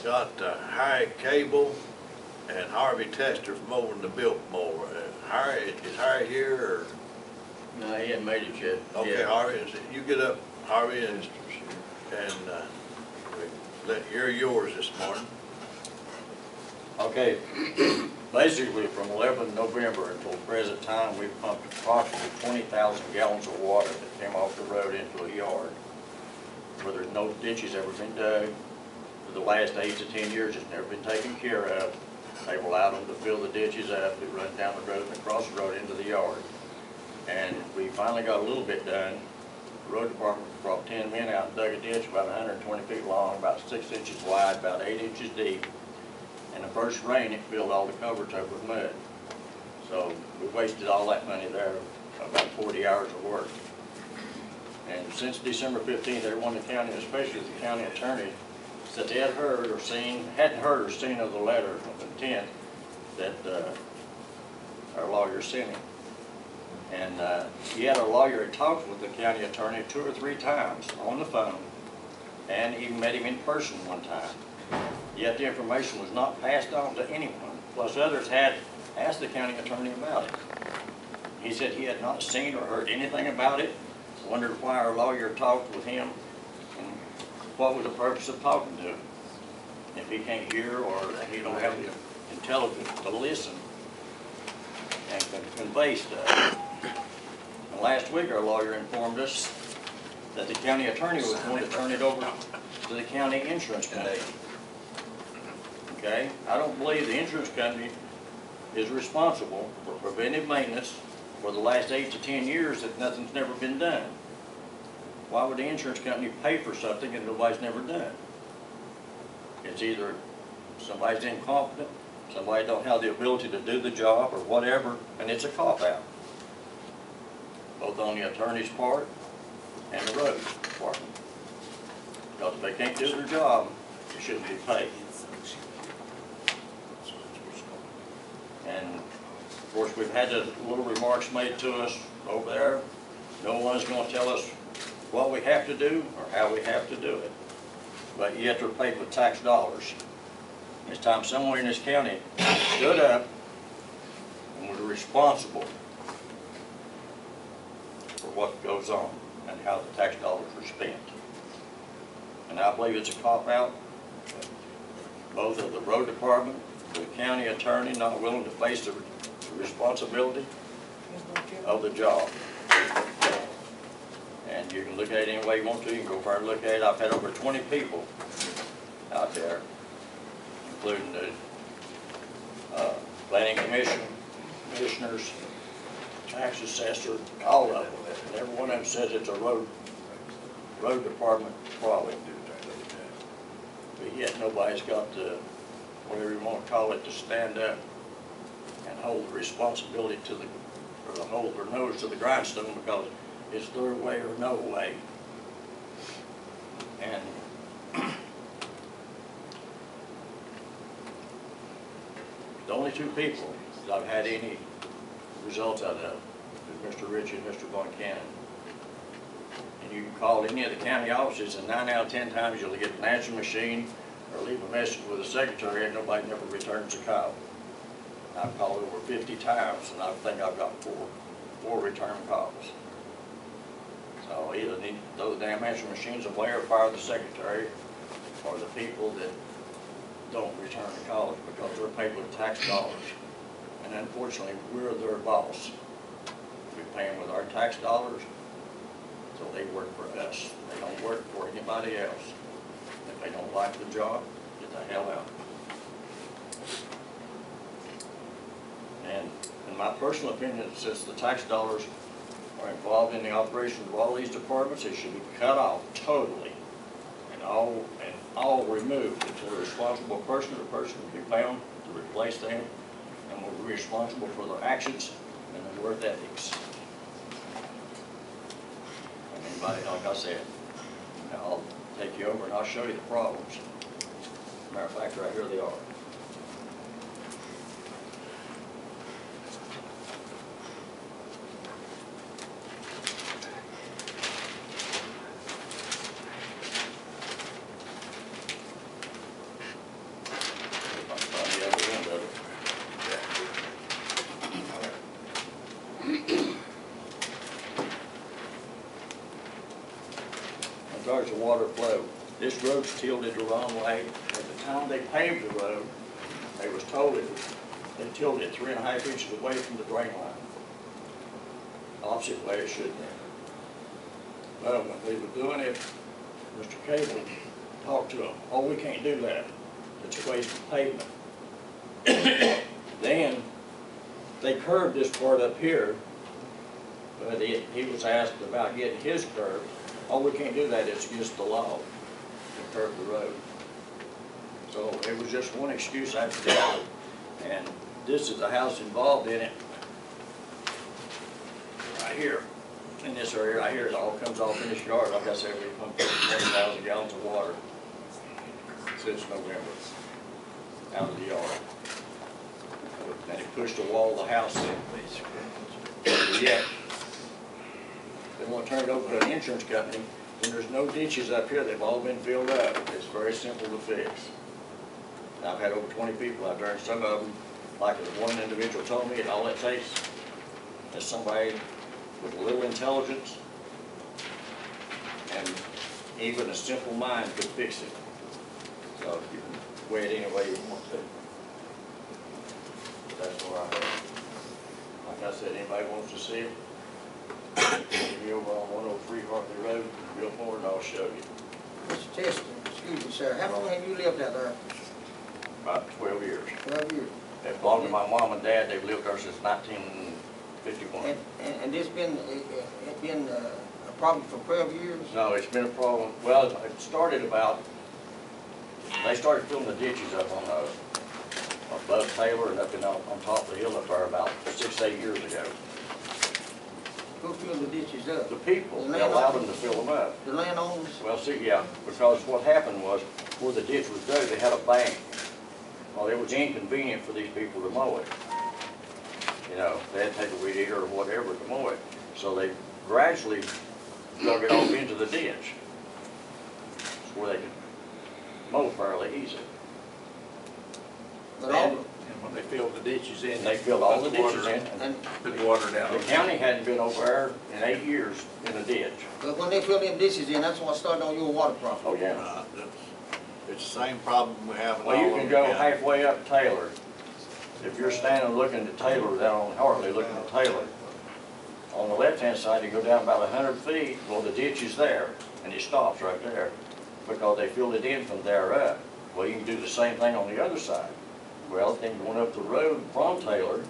got Harry Cable and Harvey Tester from over in the Biltmore. Is Harry here or? No, he hadn't made it yet. Okay, Yeah. Harvey, you get up, Harvey, and you're yours this morning. Okay, basically from 11 November until the present time, we've pumped approximately 20,000 gallons of water that came off the road into a yard where there's no ditches ever been dug. For the last 8 to 10 years, it's never been taken care of. They've allowed them to fill the ditches up, to run down the road and across the road into the yard. And we finally got a little bit done. The road department brought 10 men out and dug a ditch about 120 feet long, about 6 inches wide, about 8 inches deep. And the first rain, it filled all the culverts up with mud. So we wasted all that money there, about 40 hours of work. And since December 15th, everyone in the county, especially the county attorney, said they hadn't heard or seen of the letter of intent that our lawyer sent him. And he had a lawyer that talked with the county attorney 2 or 3 times on the phone, and even met him in person one time. Yet the information was not passed on to anyone, plus others had asked the county attorney about it. He said he had not seen or heard anything about it, wondered why our lawyer talked with him, and what was the purpose of talking to him. If he can't hear or he don't have the intelligence to listen and convey stuff. And last week our lawyer informed us that the county attorney was going to turn it over to the county insurance company. Okay, I don't believe the insurance company is responsible for preventive maintenance for the last 8 to 10 years that nothing's never been done. Why would the insurance company pay for something that nobody's never done? It's either somebody's incompetent, somebody don't have the ability to do the job or whatever, and it's a cop-out. Both on the attorney's part and the road department. Because if they can't do their job, they shouldn't be paid. And of course we've had the little remarks made to us over there. No one's going to tell us what we have to do or how we have to do it. But yet they're paid with tax dollars. It's time someone in this county stood up and was responsible for what goes on and how the tax dollars are spent. And I believe it's a cop-out, both of the road department, the county attorney not willing to face the responsibility of the job. And you can look at it any way you want to. You can go far and look at it. I've had over 20 people out there, including the planning commission, commissioners, tax assessor, all of them. And every one of them says it's a road department problem. But yet nobody's got the, whatever you want to call it, to stand up and hold the responsibility to the, or to hold their nose to the grindstone, because it's their way or no way. And the only 2 people that I've had any results out of is Mr. Ritchie and Mr. Von Cannon. And you can call any of the county offices, and 9 out of 10 times you'll get an answering machine or leave a message with the secretary, and nobody never returns a call. I've called over 50 times, and I think I've got four return calls. So either need those damn answering machines away or fire the secretary or the people that don't return the calls, because they're paid with tax dollars. And unfortunately, we're their boss. We pay them with our tax dollars, so they work for us. They don't work for anybody else. If they don't like the job, get the hell out. And in my personal opinion, since the tax dollars are involved in the operation of all these departments, it should be cut off totally and all removed until a responsible person or person will be found to replace them and will be responsible for their actions and their work ethics. And anybody, like I said, I'll take you over and I'll show you the problems. Matter of fact, right here they are. water flow. This road's tilted the wrong way. At the time they paved the road, they was told they tilted it 3.5 inches away from the drain line. Opposite way it should be. Well, when we were doing it, Mr. Cable talked to them. Oh, we can't do that. It's a waste of pavement. Then they curved this part up here, but he was asked about getting his curve. Oh, we can't do that. It's against the law to curve the road. So it was just one excuse after the other. And this is the house involved in it. Right here, in this area right here, it all comes off in this yard. Like I said, we pumped 20,000 gallons of water since November out of the yard. And it pushed the wall of the house in. Yeah. They want to turn it over to an insurance company, and there's no ditches up here. They've all been filled up. It's very simple to fix. I've had over 20 people out there, and some of them, like one individual told me, all it takes is somebody with a little intelligence, and even a simple mind could fix it. So you can weigh it any way you want to. But that's where I'm at. Like I said, anybody wants to see it, be over on 103 Harvey Road, Biltmore, and I'll show you. Mr. Tester, excuse me, sir, how long have you lived out there? About 12 years. 12 years. It belonged to my mom and dad. They've lived there since 1951. And this been a problem for 12 years? No, it's been a problem. Well, it started about, they started filling the ditches up on above Taylor and up on top of the hill up there about 6 or 8 years ago. Who filled the ditches up? The people, they allowed them to fill them up. The landowners? Well, see, yeah, because what happened was, where the ditch was dug, they had a bank. Well, it was inconvenient for these people to mow it. You know, they had to take a weed eater or whatever to mow it. So they gradually dug it off into the ditch, where they could mow fairly easy. But all, And when they filled the ditches in. They filled all the ditches in. and, Put water down. The county hadn't been over there in 8 years in a ditch. but when they fill them ditches in, that's what started on your water problem. Oh, yeah. It's the same problem we have in all Well, you of can them go counties. halfway up Taylor. If you're standing looking at Taylor down on Hartley, looking at Taylor, on the left-hand side, you go down about 100 feet, well, the ditch is there, and it stops right there, because they filled it in from there up. Well, you can do the same thing on the other side. Well, then going up the road from Taylor,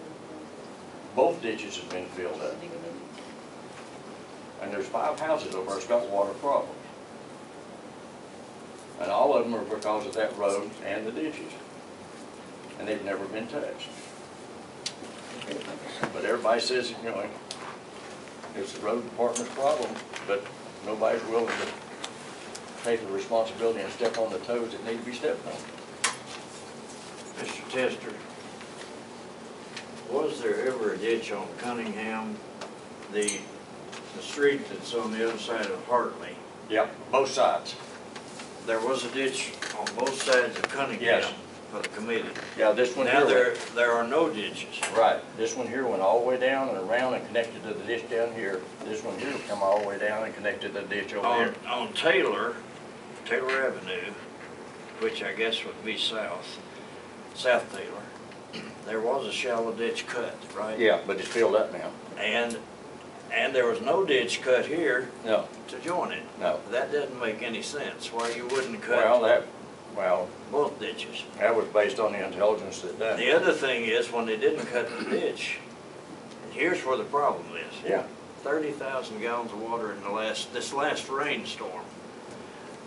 both ditches have been filled up. And there's 5 houses over there that's got water problems. And all of them are because of that road and the ditches. And they've never been touched. But everybody says, you know, it's the road department's problem, but nobody's willing to take the responsibility and step on the toes that need to be stepped on. Mr. Tester, was there ever a ditch on Cunningham, the street that's on the other side of Hartley? Yep, both sides. There was a ditch on both sides of Cunningham Yes. for the committee. Yeah, this one Now here. there are no ditches. Right, this one here went all the way down and around and connected to the ditch down here. This one here come all the way down and connected to the ditch over here. On Taylor Avenue, which I guess would be South Taylor, there was a shallow ditch cut, right? Yeah, but it's filled up now. And there was no ditch cut here No, to join it. no. That doesn't make any sense, why you wouldn't Well, cut well, both ditches. that was based on the intelligence that done it. The other thing is, when they didn't cut the ditch, and here's where the problem is. Yeah. 30,000 gallons of water in this last rainstorm.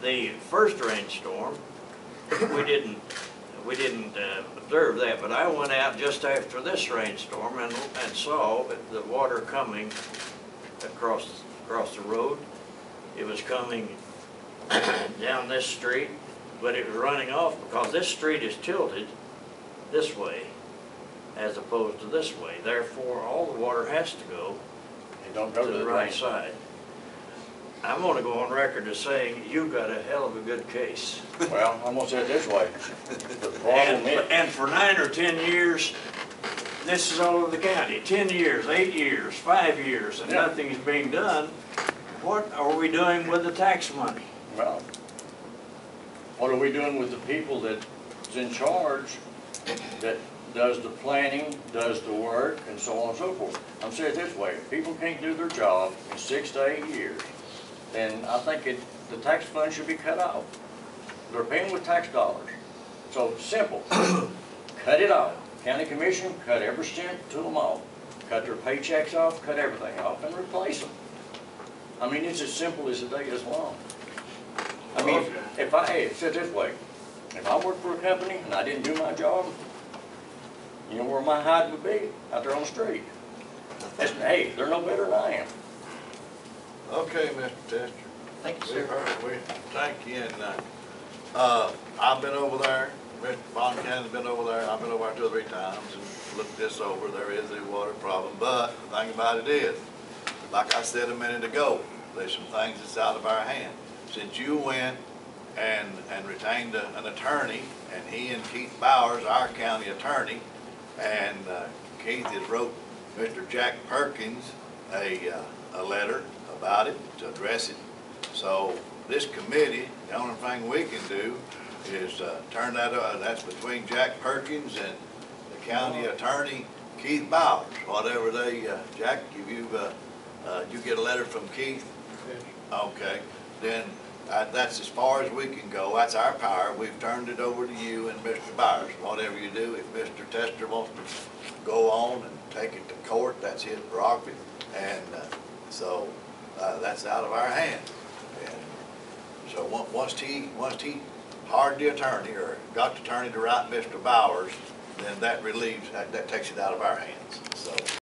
The first rainstorm, we didn't observe that, but I went out just after this rainstorm and saw the water coming across the road. It was coming down this street, but it was running off because this street is tilted this way as opposed to this way. Therefore, all the water has to go It don't go to the right drain. side. I'm going to go on record as saying you've got a hell of a good case. Well, I'm gonna say it this way. The problem is, And for 9 or 10 years, this is all over the county. 10 years, 8 years, 5 years, and Yeah. nothing is being done. What are we doing with the tax money? Well, what are we doing with the people that's in charge, that does the planning, does the work, and so on and so forth? I'm saying it this way, if people can't do their job in 6 to 8 years, then I think the tax fund should be cut off. They're paying with tax dollars. So simple, cut it off. County commission, cut every cent to them all. Cut their paychecks off, cut everything off, and replace them. I mean, it's as simple as the day is long. I mean, if I, hey, it's this way, if I worked for a company and I didn't do my job, you know where my hide would be? Out there on the street. Hey, they're no better than I am. Okay, Mr. Tester. Thank you, We sir. heard, thank you, and, I've been over there, Mr. Boncan's been over there, I've been over there 2 or 3 times and looked this over, there is a water problem, but the thing about it is, like I said a minute ago, there's some things that's out of our hand. Since you went and retained an attorney, and he and Keith Bowers, our county attorney, and Keith has wrote Mr. Jack Perkins a letter about it, to address it. So this committee, the only thing we can do is turn that, that's between Jack Perkins and the county attorney, Keith Bowers, whatever they, Jack, you get a letter from Keith? Okay, then that's as far as we can go. That's our power. We've turned it over to you and Mr. Bowers. Whatever you do, if Mr. Tester wants to go on and take it to court, that's his prerogative. And so that's out of our hands. And so once he hired the attorney or got the attorney to write Mr. Bowers, then that relieves, that takes it out of our hands. So.